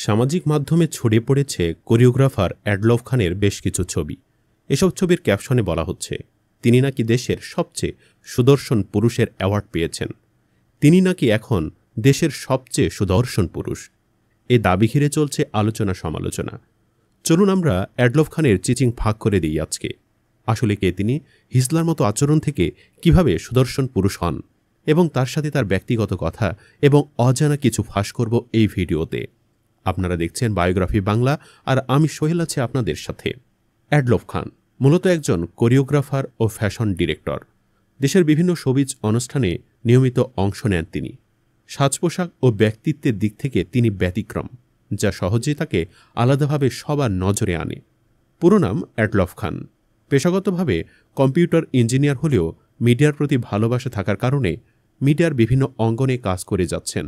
সামাজিক মাধ্যমে ছড়িয়ে পড়েছে কোরিওগ্রাফার অ্যাডলফ খানের বেশ কিছু ছবি। এসব ছবির ক্যাপশনে বলা হচ্ছে তিনি নাকি দেশের সবচেয়ে সুদর্শন পুরুষের অ্যাওয়ার্ড পেয়েছেন। তিনি নাকি এখন দেশের সবচেয়ে সুদর্শন পুরুষ। এ দাবি ঘিরে চলছে আলোচনা সমালোচনা। চলুন আমরা অ্যাডলফ খানের চিচিং ফাঁক করে দিই আজকে। আসলে কে তিনি, হিজলার মতো আচরণ থেকে কিভাবে সুদর্শন পুরুষ হন, এবং তার সাথে তার ব্যক্তিগত কথা এবং অজানা কিছু ফাঁস করব এই ভিডিওতে। আপনারা দেখছেন বায়োগ্রাফি বাংলা, আর আমি সোহেল আছি আপনাদের সাথে। অ্যাডলফ খান মূলত একজন কোরিওগ্রাফার ও ফ্যাশন ডিরেক্টর। দেশের বিভিন্ন শোবিজ অনুষ্ঠানে নিয়মিত অংশ নেন তিনি। সাজ পোশাক ও ব্যক্তিত্বের দিক থেকে তিনি ব্যতিক্রম, যা সহজেই তাকে আলাদাভাবে সবার নজরে আনে। পুরো নাম অ্যাডলফ খান। পেশাগতভাবে কম্পিউটার ইঞ্জিনিয়ার হলেও মিডিয়ার প্রতি ভালোবাসা থাকার কারণে মিডিয়ার বিভিন্ন অঙ্গনে কাজ করে যাচ্ছেন।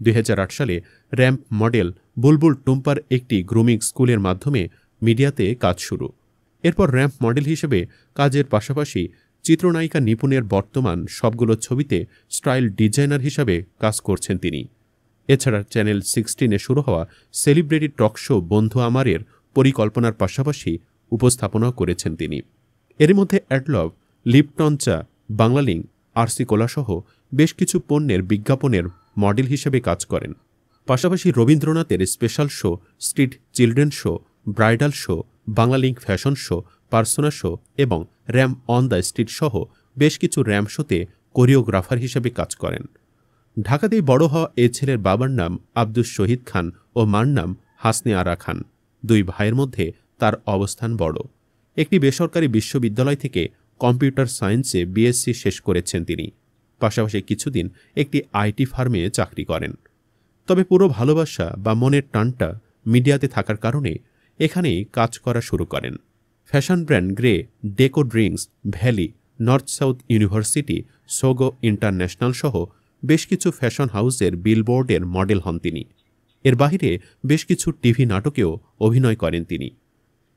2008 সালে র্যাম্প মডেল বুলবুল টুম্পার একটি গ্রুমিং স্কুলের মাধ্যমে মিডিয়াতে কাজ শুরু। এরপর র্যাম্প মডেল হিসেবে কাজের পাশাপাশি চিত্রনায়িকা নিপুণের বর্তমান সবগুলো ছবিতে স্টাইল ডিজাইনার হিসাবে কাজ করছেন তিনি। এছাড়া চ্যানেল 16-এ শুরু হওয়া সেলিব্রিটি টক শো বন্ধু আমারের পরিকল্পনার পাশাপাশি উপস্থাপনাও করেছেন তিনি। এর মধ্যে অ্যাডলফ লিপটন চা, বাংলালিংক, আরসি কোলাসহ বেশ কিছু পণ্যের বিজ্ঞাপনের মডেল হিসেবে কাজ করেন। পাশাপাশি রবীন্দ্রনাথের special show, street children show, bridal show, Banglalink fashion show, persona show এবং র্যাম্প অন দ্য স্ট্রিট সহ বেশ কিছু র্যাম্প শোতে কোরিওগ্রাফার হিসেবে কাজ করেন। ঢাকাতেই বড় হওয়া এ ছেলের বাবার নাম আব্দুস শহীদ খান ও মার নাম হাসনে আরা খান। দুই ভাইয়ের মধ্যে তার অবস্থান বড়। একটি বেসরকারি বিশ্ববিদ্যালয় থেকে কম্পিউটার সায়েন্সে বিএসসি শেষ করেছেন তিনি। পাশাপাশি কিছুদিন একটি আইটি ফার্মে চাকরি করেন। তবে পুরো ভালোবাসা বা মনের টানটা মিডিয়াতে থাকার কারণে এখানেই কাজ করা শুরু করেন। Fashion brand Grey, Deco Drinks, Valley, North South University, Sogo International সহ বেশ কিছু ফ্যাশন হাউসের বিলবোর্ডের মডেল হন তিনি। এর বাহিরে বেশ কিছু টিভি নাটকেও অভিনয় করেন তিনি।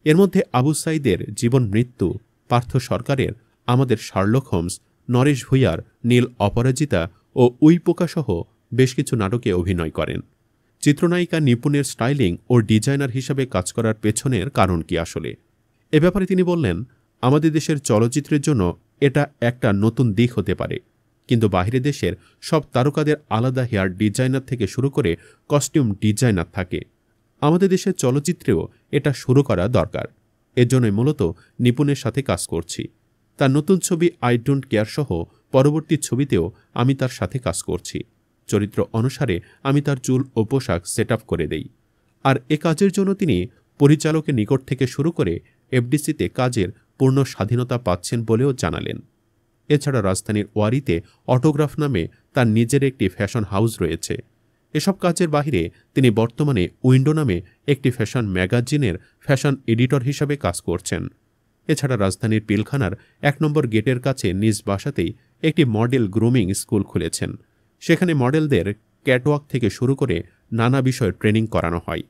এর মধ্যে আবু সাইদের জীবন মৃত্যু, পার্থ সরকারের আমাদের শার্লক হোমস, নরেশ ভূঁইয়ার নীল অপরাজিতা ও উইপোকা সহ বেশ কিছু নাটকে অভিনয় করেন। চিত্রনায়িকা নিপুণের স্টাইলিং ও ডিজাইনার হিসাবে কাজ করার পেছনের কারণ কি আসলে? এ ব্যাপারে তিনি বললেন, আমাদের দেশের চলচ্চিত্রের জন্য এটা একটা নতুন দিক হতে পারে, কিন্তু বাইরে দেশের সব তারকাদের আলাদা হেয়ার ডিজাইনার থেকে শুরু করে কস্টিউম ডিজাইনার থাকে। আমাদের দেশের চলচ্চিত্রেও এটা শুরু করা দরকার। এর জন্যই মূলত নিপুণের সাথে কাজ করছি। তার নতুন ছবি আই ডোন্ট কেয়ার সহ পরবর্তী ছবিতেও আমি তার সাথে কাজ করছি। চরিত্র অনুসারে আমি তার চুল ও পোশাক সেট আপ করে দেই। আর এ কাজের জন্য তিনি পরিচালকের নিকট থেকে শুরু করে এফডিসিতে কাজের পূর্ণ স্বাধীনতা পাচ্ছেন বলেও জানালেন। এছাড়া রাজধানীর ওয়ারিতে অটোগ্রাফ নামে তার নিজের একটি ফ্যাশন হাউস রয়েছে। এসব কাজের বাহিরে তিনি বর্তমানে উইন্ডো নামে একটি ফ্যাশন ম্যাগাজিনের ফ্যাশন এডিটর হিসাবে কাজ করছেন। এছাড়া রাজধানীর পিলখানার 1 নম্বর গেটের কাছে নিজ বাসাতেই একটি মডেল গ্রুমিং স্কুল খুলেছেন। সেখানে মডেলদের ক্যাটওয়াক থেকে শুরু করে নানা বিষয়ে ট্রেনিং করানো হয়।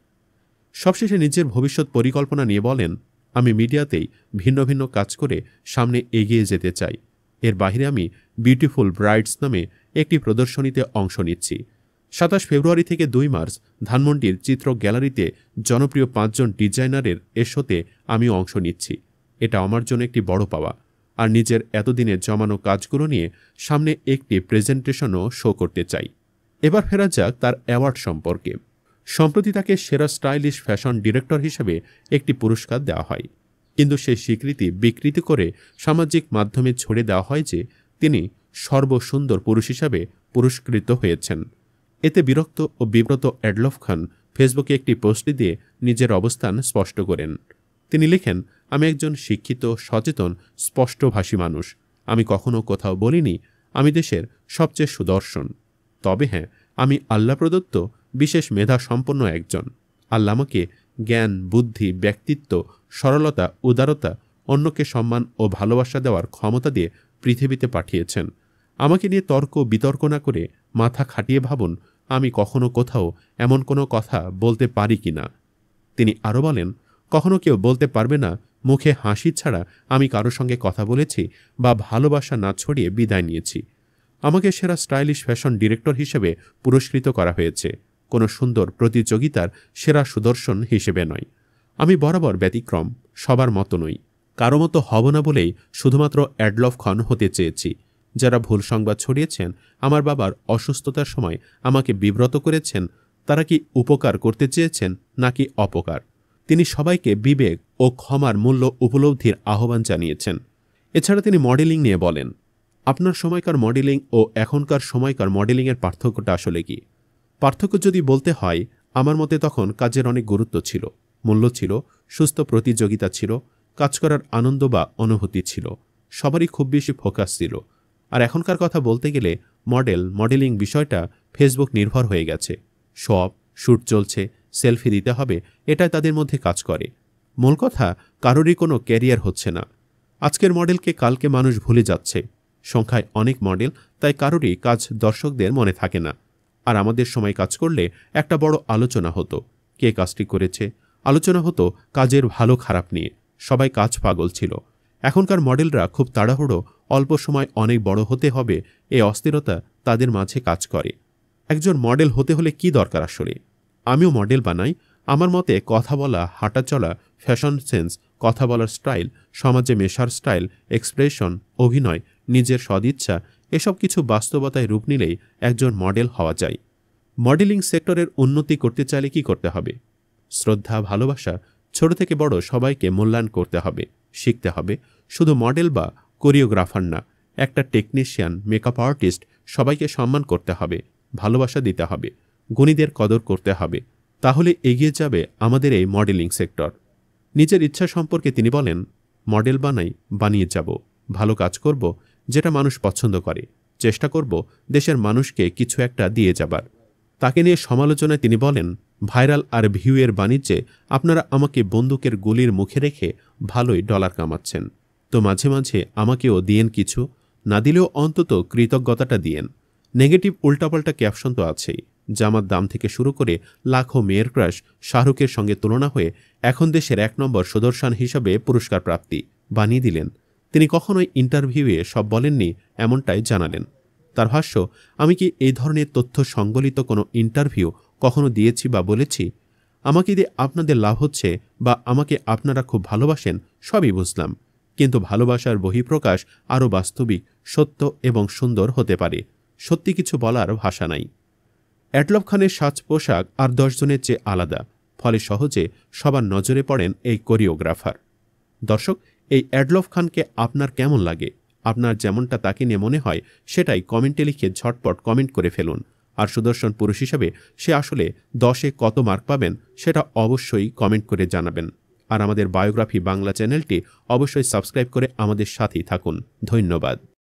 সবশেষে নিজের ভবিষ্যৎ পরিকল্পনা নিয়ে বলেন, আমি মিডিয়াতেই ভিন্ন ভিন্ন কাজ করে সামনে এগিয়ে যেতে চাই। এর বাইরে আমি বিউটিফুল ব্রাইডস নামে একটি প্রদর্শনীতে অংশ নিচ্ছি। 27 ফেব্রুয়ারি থেকে 2 মার্চ ধানমন্ডির চিত্র গ্যালারিতে জনপ্রিয় 5 জন ডিজাইনারের এ শোতে আমিও অংশ নিচ্ছি। এটা আমার জন্য একটি বড় পাওয়া। আর নিজের এতদিনের জমানো কাজগুলো নিয়ে সামনে একটি প্রেজেন্টেশনও শো করতে চাই। এবার ফেরা যাক তার অ্যাওয়ার্ড সম্পর্কে। সম্প্রতি তাকে সেরা স্টাইলিশ ফ্যাশন ডিরেক্টর হিসেবে একটি পুরস্কার দেওয়া হয়, কিন্তু সেই স্বীকৃতি বিকৃতি করে সামাজিক মাধ্যমে ছড়িয়ে দেওয়া হয় যে তিনি সর্বসুন্দর পুরুষ হিসাবে পুরস্কৃত হয়েছেন। এতে বিরক্ত ও বিব্রত অ্যাডলফ খান ফেসবুকে একটি পোস্ট দিয়ে নিজের অবস্থান স্পষ্ট করেন। তিনি লিখেন, আমি একজন শিক্ষিত, সচেতন, স্পষ্টভাষী মানুষ। আমি কখনো কোথাও বলিনি আমি দেশের সবচেয়ে সুদর্শন। তবে হ্যাঁ, আমি আল্লাহ প্রদত্ত বিশেষ মেধা সম্পন্ন একজন। আল্লাহ আমাকে জ্ঞান, বুদ্ধি, ব্যক্তিত্ব, সরলতা, উদারতা, অন্যকে সম্মান ও ভালোবাসা দেওয়ার ক্ষমতা দিয়ে পৃথিবীতে পাঠিয়েছেন। আমাকে নিয়ে তর্ক বিতর্ক না করে মাথা খাটিয়ে ভাবুন আমি কখনো কোথাও এমন কোনো কথা বলতে পারি কি না। তিনি আরও বলেন, কখনো কেউ বলতে পারবে না মুখে হাসি ছাড়া আমি কারো সঙ্গে কথা বলেছি বা ভালোবাসা না ছড়িয়ে বিদায় নিয়েছি। আমাকে সেরা স্টাইলিশ ফ্যাশন ডিরেক্টর হিসেবে পুরস্কৃত করা হয়েছে। কোনো সুন্দর প্রতিযোগিতার সেরা সুদর্শন হিসেবে নয়। আমি বরাবর ব্যতিক্রম, সবার মতো নই। কারো মতো হব না বলেই শুধুমাত্র অ্যাডলফ খান হতে চেয়েছি। যারা ভুল সংবাদ ছড়িয়েছেন, আমার বাবার অসুস্থতার সময় আমাকে বিব্রত করেছেন, তারা কি উপকার করতে চেয়েছেন নাকি অপকার? তিনি সবাইকে বিবেক ও ক্ষমার মূল্য উপলব্ধির আহ্বান জানিয়েছেন। এছাড়া তিনি মডেলিং নিয়ে বলেন, আপনার সময়কার মডেলিং ও এখনকার সময়কার মডেলিংয়ের পার্থক্যটা আসলে কি? পার্থক্য যদি বলতে হয়, আমার মতে তখন কাজের অনেক গুরুত্ব ছিল, মূল্য ছিল, সুস্থ প্রতিযোগিতা ছিল, কাজ করার আনন্দ বা অনুভূতি ছিল, সবারই খুব বেশি ফোকাস ছিল। আর এখনকার কথা বলতে গেলে মডেলিং বিষয়টা ফেসবুক নির্ভর হয়ে গেছে। সব শ্যুট চলছে, সেলফি দিতে হবে, এটাই তাদের মধ্যে কাজ করে। মূল কথা, কারোরই কোনো ক্যারিয়ার হচ্ছে না। আজকের মডেলকে কালকে মানুষ ভুলে যাচ্ছে। সংখ্যায় অনেক মডেল, তাই কারোরই কাজ দর্শকদের মনে থাকে না। আর আমাদের সময় কাজ করলে একটা বড় আলোচনা হতো, কে কাজটি করেছে, আলোচনা হতো কাজের ভালো খারাপ নিয়ে। সবাই কাজ পাগল ছিল। এখনকার মডেলরা খুব তাড়াহুড়ো, অল্প সময় অনেক বড় হতে হবে, এই অস্থিরতা তাদের মাঝে কাজ করে। একজন মডেল হতে হলে কি দরকার আসলে? আমিও মডেল বানাই। আমার মতে কথা বলা, হাঁটা চলা, ফ্যাশন সেন্স, কথা বলার স্টাইল, সমাজে মেশার স্টাইল, এক্সপ্রেশন, অভিনয়, নিজের সদিচ্ছা, এসব কিছু বাস্তবতায় রূপ নিলেই একজন মডেল হওয়া যায়। মডেলিং সেক্টরের উন্নতি করতে চাইলে কি করতে হবে? শ্রদ্ধা, ভালোবাসা, ছোট থেকে বড় সবাইকে মূল্যায়ন করতে হবে, শিখতে হবে। শুধু মডেল বা কোরিওগ্রাফার না, একটা টেকনিশিয়ান, মেকআপ আর্টিস্ট, সবাইকে সম্মান করতে হবে, ভালোবাসা দিতে হবে, গুণীদের কদর করতে হবে। তাহলে এগিয়ে যাবে আমাদের এই মডেলিং সেক্টর। নিজের ইচ্ছা সম্পর্কে তিনি বলেন, মডেল বানিয়ে যাব, ভালো কাজ করব, যেটা মানুষ পছন্দ করে, চেষ্টা করব দেশের মানুষকে কিছু একটা দিয়ে যাবার। তাকে নিয়ে সমালোচনায় তিনি বলেন, ভাইরাল আর ভিউয়ের বাণিজ্যে আপনারা আমাকে বন্দুকের গুলির মুখে রেখে ভালোই ডলার কামাচ্ছেন, তো মাঝে মাঝে আমাকেও দিয়েন কিছু, না দিলেও অন্তত কৃতজ্ঞতাটা দিয়েন। নেগেটিভ উল্টাপাল্টা ক্যাপশন তো আছেই। জামার দাম থেকে শুরু করে লাখো মেয়ের ক্রাশ শাহরুখের সঙ্গে তুলনা হয়ে এখন দেশের 1 নম্বর সুদর্শন হিসাবে পুরস্কার প্রাপ্তি বানিয়ে দিলেন। তিনি কখনোই ইন্টারভিউয়ে সব বলেননি, এমনটাই জানালেন। তার ভাষ্য, আমি কি এই ধরনের তথ্য সংবলিত কোনো ইন্টারভিউ কখনো দিয়েছি বা বলেছি? আমাকে দিয়ে আপনাদের লাভ হচ্ছে বা আমাকে আপনারা খুব ভালোবাসেন, সবই বুঝলাম, কিন্তু ভালোবাসার বহিঃপ্রকাশ আরও বাস্তবিক, সত্য এবং সুন্দর হতে পারে। সত্যি কিছু বলার ভাষা নাই। অ্যাডলফ খানের সাজ পোশাক আর 10 জনের চেয়ে আলাদা, ফলে সহজে সবার নজরে পড়েন এই কোরিওগ্রাফার। দর্শক, এই অ্যাডলফ খানকে আপনার কেমন লাগে? আপনার যেমনটা তাকে নিয়ে মনে হয় সেটাই কমেন্টে লিখে ঝটপট কমেন্ট করে ফেলুন। আর সুদর্শন পুরুষ হিসেবে সে আসলে 10-এ কত মার্ক পাবেন সেটা অবশ্যই কমেন্ট করে জানাবেন। আর আমাদের বায়োগ্রাফি বাংলা চ্যানেলটি অবশ্যই সাবস্ক্রাইব করে আমাদের সাথেই থাকুন। ধন্যবাদ।